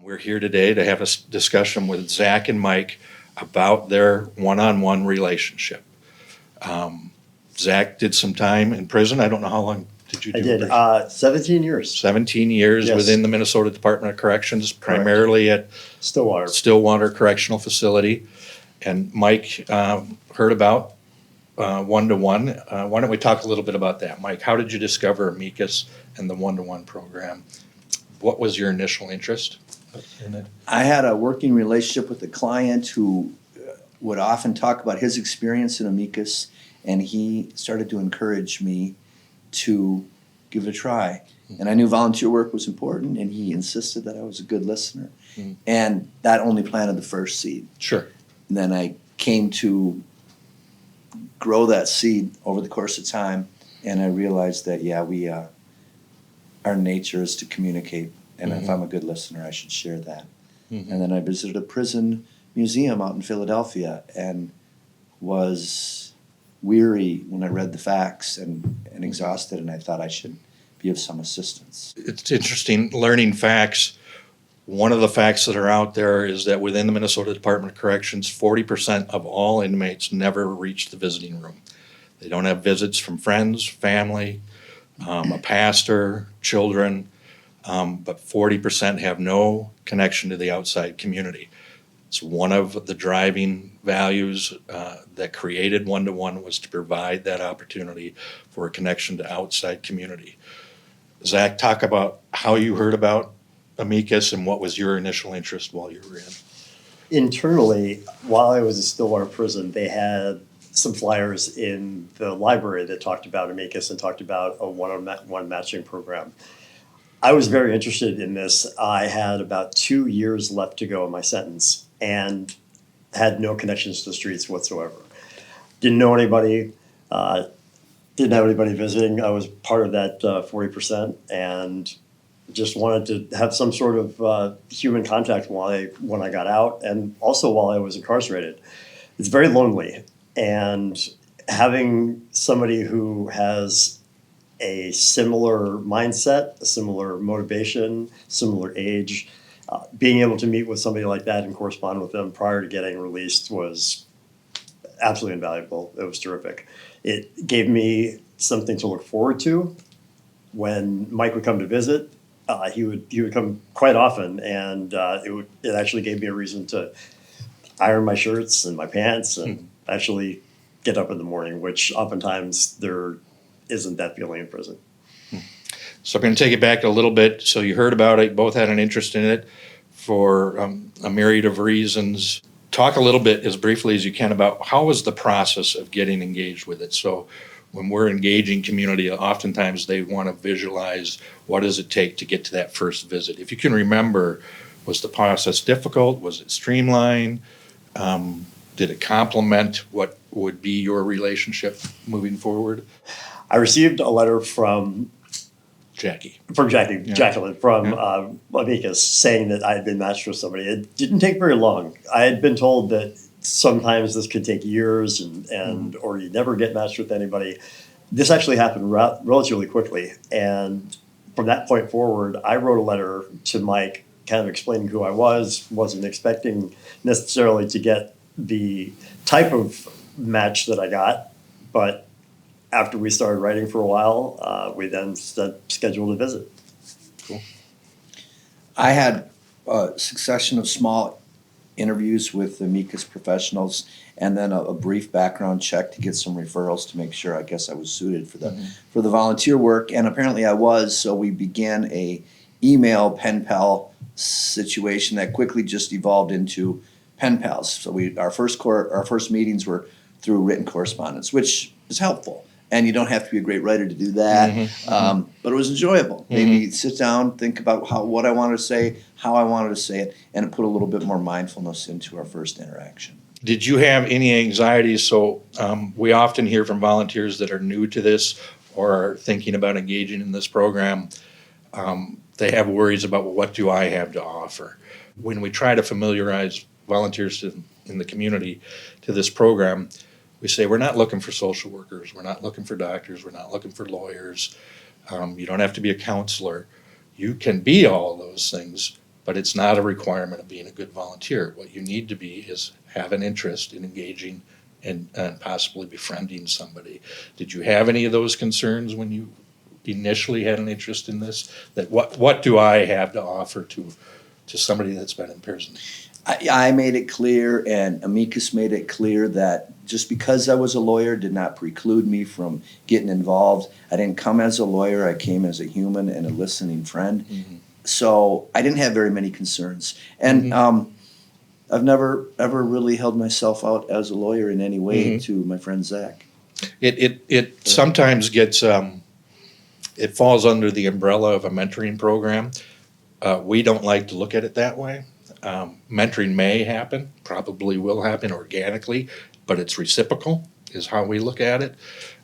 We're here today to have a discussion with Zach and Mike about their one-on-one relationship. Zach did some time in prison. I don't know how long did you do? I did 17 years. 17 years Yes. within the Minnesota Department of Corrections, primarily at Stillwater Correctional Facility. And Mike heard about one-to-one. Why don't we talk a little bit about that? Mike, how did you discover Amicus and the one-to-one program? What was your initial interest in it? I had a working relationship with a client who would often talk about his experience in Amicus, and he started to encourage me to give it a try. And I knew volunteer work was important, and he insisted that I was a good listener. And that only planted the first seed. Sure. And then I came to grow that seed over the course of time, and I realized that, our nature is to communicate. And if I'm a good listener, I should share that. And then I visited a prison museum out in Philadelphia and was weary when I read the facts and exhausted, and I thought I should be of some assistance. It's interesting learning facts. One of the facts that are out there is that within the Minnesota Department of Corrections, 40% of all inmates never reach the visiting room. They don't have visits from friends, family, a pastor, children, but 40% have no connection to the outside community. It's one of the driving values that created one-to-one was to provide that opportunity for a connection to outside community. Zach, talk about how you heard about Amicus and what was your initial interest while you were in. Internally, while I was in Stillwater prison, they had some flyers in the library that talked about Amicus and talked about a one-on-one matching program. I was very interested in this. I had about 2 years left to go in my sentence and had no connections to the streets whatsoever. Didn't know anybody, didn't have anybody visiting. I was part of that 40% and just wanted to have some sort of human contact when I got out, and also while I was incarcerated. It's very lonely, and having somebody who has a similar mindset, a similar motivation, similar age, being able to meet with somebody like that and correspond with them prior to getting released was absolutely invaluable. It was terrific. It gave me something to look forward to. When Mike would come to visit, he would come quite often, and it actually gave me a reason to iron my shirts and my pants and actually get up in the morning, which oftentimes there isn't that feeling in prison. So I'm going to take it back a little bit. So you heard about it, both had an interest in it for a myriad of reasons. Talk a little bit, as briefly as you can, about how was the process of getting engaged with it. So when we're engaging community, oftentimes they want to visualize what does it take to get to that first visit. If you can remember, was the process difficult? Was it streamlined? Did it complement what would be your relationship moving forward? I received a letter from Jackie. Jacqueline from Amicus saying that I had been matched with somebody. It didn't take very long. I had been told that sometimes this could take years and or you never get matched with anybody. This actually happened relatively quickly. And from that point forward, I wrote a letter to Mike kind of explaining who I wasn't expecting necessarily to get the type of match that I got, but after we started writing for a while, we then scheduled a visit. Cool. I had a succession of small interviews with Amicus professionals, and then a brief background check to get some referrals to make sure I guess I was suited for the volunteer work, and apparently I was. So we began a email pen pal situation that quickly just evolved into pen pals. So our first meetings were through written correspondence, which is helpful. And you don't have to be a great writer to do that. But it was enjoyable. Maybe sit down, think about what I wanted to say, how I wanted to say it, and put a little bit more mindfulness into our first interaction. Did you have any anxiety? So we often hear from volunteers that are new to this or are thinking about engaging in this program. They have worries about, well, what do I have to offer? When we try to familiarize volunteers in the community to this program, we say we're not looking for social workers, we're not looking for doctors, we're not looking for lawyers. You don't have to be a counselor. You can be all those things, but it's not a requirement of being a good volunteer. What you need to be is have an interest in engaging and possibly befriending somebody. Did you have any of those concerns when you initially had an interest in this? That what do I have to offer to somebody that's been in prison? I made it clear, and Amicus made it clear, that just because I was a lawyer did not preclude me from getting involved. I didn't come as a lawyer. I came as a human and a listening friend. Mm-hmm. So I didn't have very many concerns. And I've never, ever really held myself out as a lawyer in any way to my friend Zach. It sometimes gets, it falls under the umbrella of a mentoring program. We don't like to look at it that way. Mentoring may happen, probably will happen organically, but it's reciprocal is how we look at it.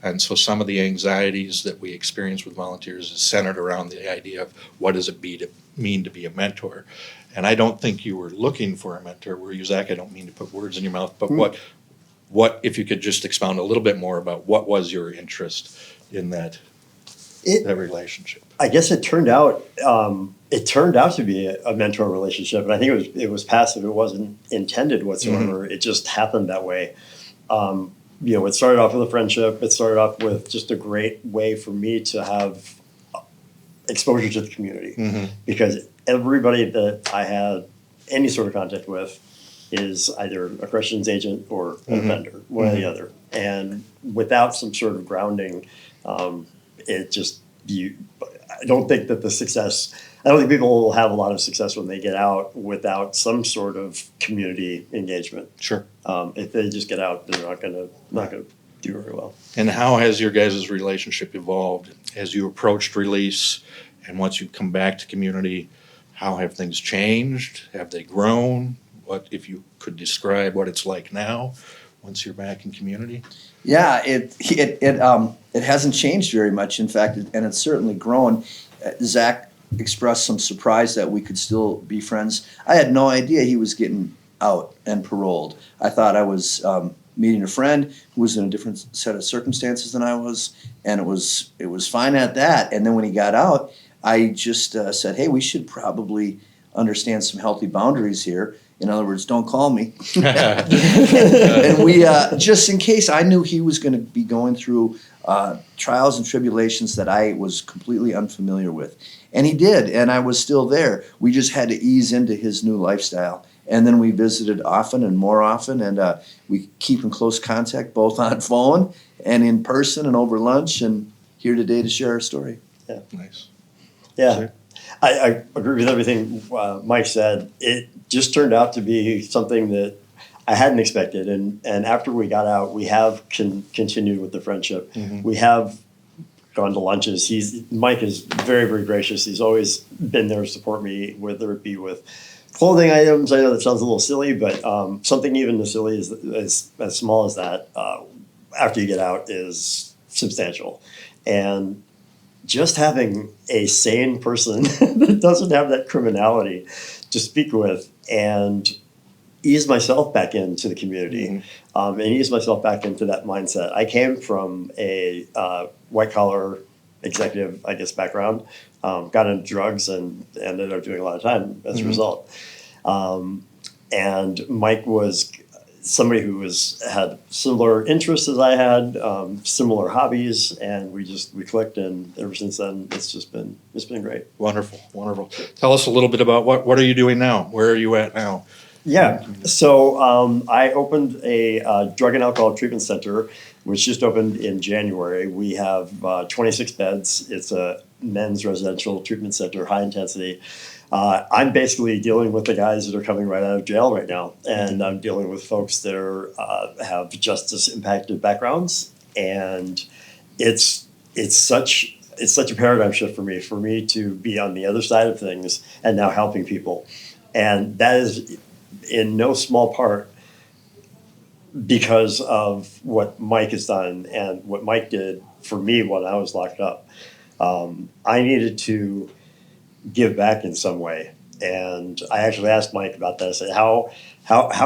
And so some of the anxieties that we experience with volunteers is centered around the idea of what does it mean to be a mentor. And I don't think you were looking for a mentor, were you, Zach? I don't mean to put words in your mouth, but what if you could just expound a little bit more about what was your interest in that relationship? I guess it turned out to be a mentor relationship, and I think it was passive. It wasn't intended whatsoever. It just happened that way. It started off with a friendship. It started off with just a great way for me to have exposure to the community, because everybody that I had any sort of contact with is either a corrections agent or an offender, one or the other. And without some sort of grounding, it just I don't think that I don't think people will have a lot of success when they get out without some sort of community engagement. Sure. If they just get out, they're not gonna do very well. And how has your guys' relationship evolved as you approached release, and once you come back to community? How have things changed? Have they grown? What, if you could describe what it's like now once you're back in community? Yeah, it hasn't changed very much. In fact, and it's certainly grown. Zach expressed some surprise that we could still be friends. I had no idea he was getting out and paroled. I thought I was meeting a friend who was in a different set of circumstances than I was, and it was fine at that. And then when he got out, I just said, hey, we should probably understand some healthy boundaries here. In other words, don't call me. And we, just in case, I knew he was going to be going through trials and tribulations that I was completely unfamiliar with. And he did, and I was still there. We just had to ease into his new lifestyle. And then we visited often and more often, and we keep in close contact both on phone and in person and over lunch, and here today to share our story. Yeah. Nice. Yeah. I agree with everything Mike said. It just turned out to be something that I hadn't expected. And after we got out, we have continued with the friendship. We have gone to lunches. Mike is very, very gracious. He's always been there to support me, whether it be with clothing items. I know that sounds a little silly, but something even as silly as small as that, after you get out, is substantial. And just having a sane person that doesn't have that criminality to speak with and ease myself back into the community, and ease myself back into that mindset. I came from a white collar executive, I guess, background, got into drugs and ended up doing a lot of time as a result. And Mike was somebody who had similar interests as I had, similar hobbies, and we clicked, and ever since then it's been great. Wonderful. Tell us a little bit about what are you doing now? Where are you at now? Yeah, so I opened a drug and alcohol treatment center, which just opened in January. We have 26 beds. It's a men's residential treatment center, high intensity. I'm basically dealing with the guys that are coming right out of jail right now, and I'm dealing with folks that have justice impacted backgrounds, and it's such a paradigm shift for me to be on the other side of things and now helping people, and that is in no small part because of what Mike has done and what Mike did for me when I was locked up. I needed to give back in some way. And I actually asked Mike about that. I said, how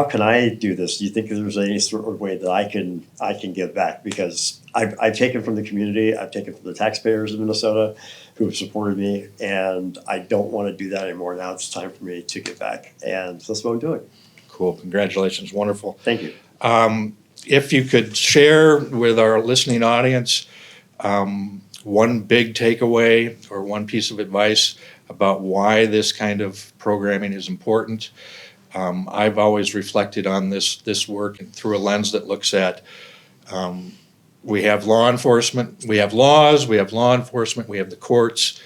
can I do this? Do you think there's any sort of way that I can give back? Because I've taken from the community, I've taken from the taxpayers of Minnesota who have supported me, and I don't want to do that anymore. Now it's time for me to give back, and so that's what I'm doing. Cool, congratulations, wonderful. Thank you. If you could share with our listening audience one big takeaway or one piece of advice about why this kind of programming is important. I've always reflected on this work through a lens that looks at we have law enforcement, we have laws, we have law enforcement, we have the courts,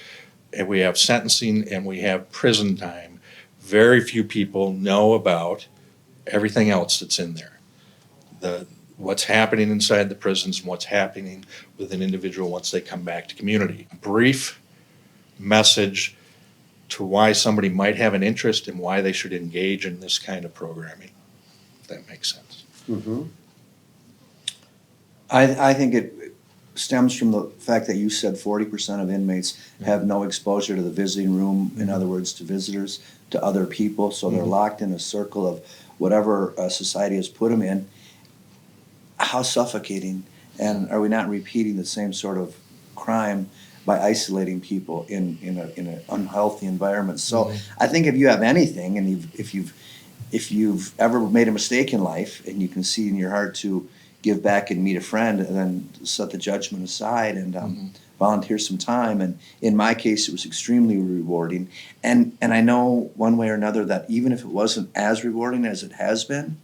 and we have sentencing, and we have prison time. Very few people know about everything else that's in there. What's happening inside the prisons and what's happening with an individual once they come back to community. A brief message to why somebody might have an interest and why they should engage in this kind of programming, if that makes sense. Mm-hmm. I think it stems from the fact that you said 40% of inmates have no exposure to the visiting room, in other words, to visitors, to other people, so they're locked in a circle of whatever society has put them in. How suffocating, and are we not repeating the same sort of crime by isolating people in an unhealthy environment? So I think if you have anything, and if you've ever made a mistake in life, and you can see in your heart to give back and meet a friend, and then set the judgment aside and volunteer some time. And in my case, it was extremely rewarding. And I know one way or another that even if it wasn't as rewarding as it has been,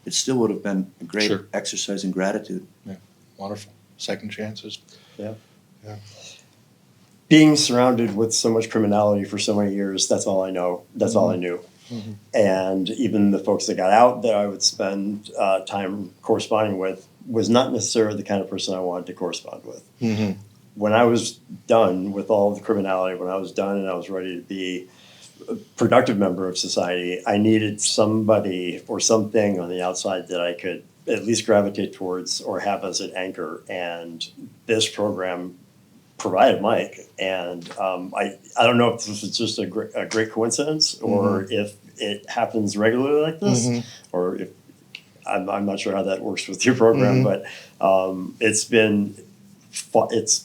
it still would have been a great exercise in gratitude. Yeah, wonderful. Second chances. Yeah. Yeah. Being surrounded with so much criminality for so many years, that's all I know. That's all I knew. And even the folks that got out that I would spend time corresponding with was not necessarily the kind of person I wanted to correspond with. When I was done with all the criminality, when I was done and I was ready to be a productive member of society, I needed somebody or something on the outside that I could at least gravitate towards or have as an anchor. And this program provided Mike. And I don't know if this is just a great coincidence or if it happens regularly like this, or if I'm not sure how that works with your program, but it's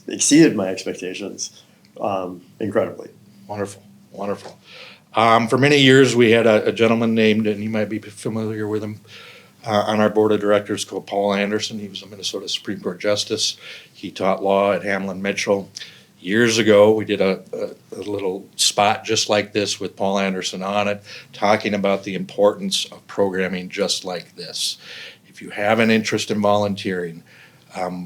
exceeded my expectations incredibly. Wonderful, wonderful. For many years, we had a gentleman named, and you might be familiar with him, on our board of directors called Paul Anderson. He was a Minnesota Supreme Court justice. He taught law at Hamlin Mitchell. Years ago, we did a little spot just like this with Paul Anderson on it, talking about the importance of programming just like this. If you have an interest in volunteering,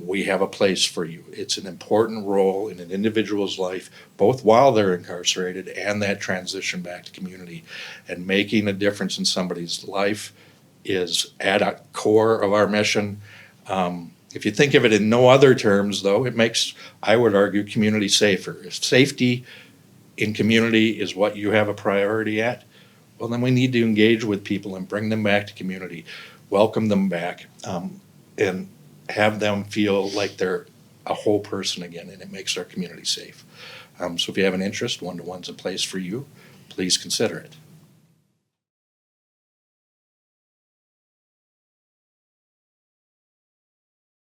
we have a place for you. It's an important role in an individual's life, both while they're incarcerated and that transition back to community. And making a difference in somebody's life is at a core of our mission. If you think of it in no other terms, though, it makes, I would argue, community safer. If safety in community is what you have a priority at, well, then we need to engage with people and bring them back to community, welcome them back, and have them feel like they're a whole person again, and it makes our community safe. So if you have an interest, one-to-one's a place for you. Please consider it.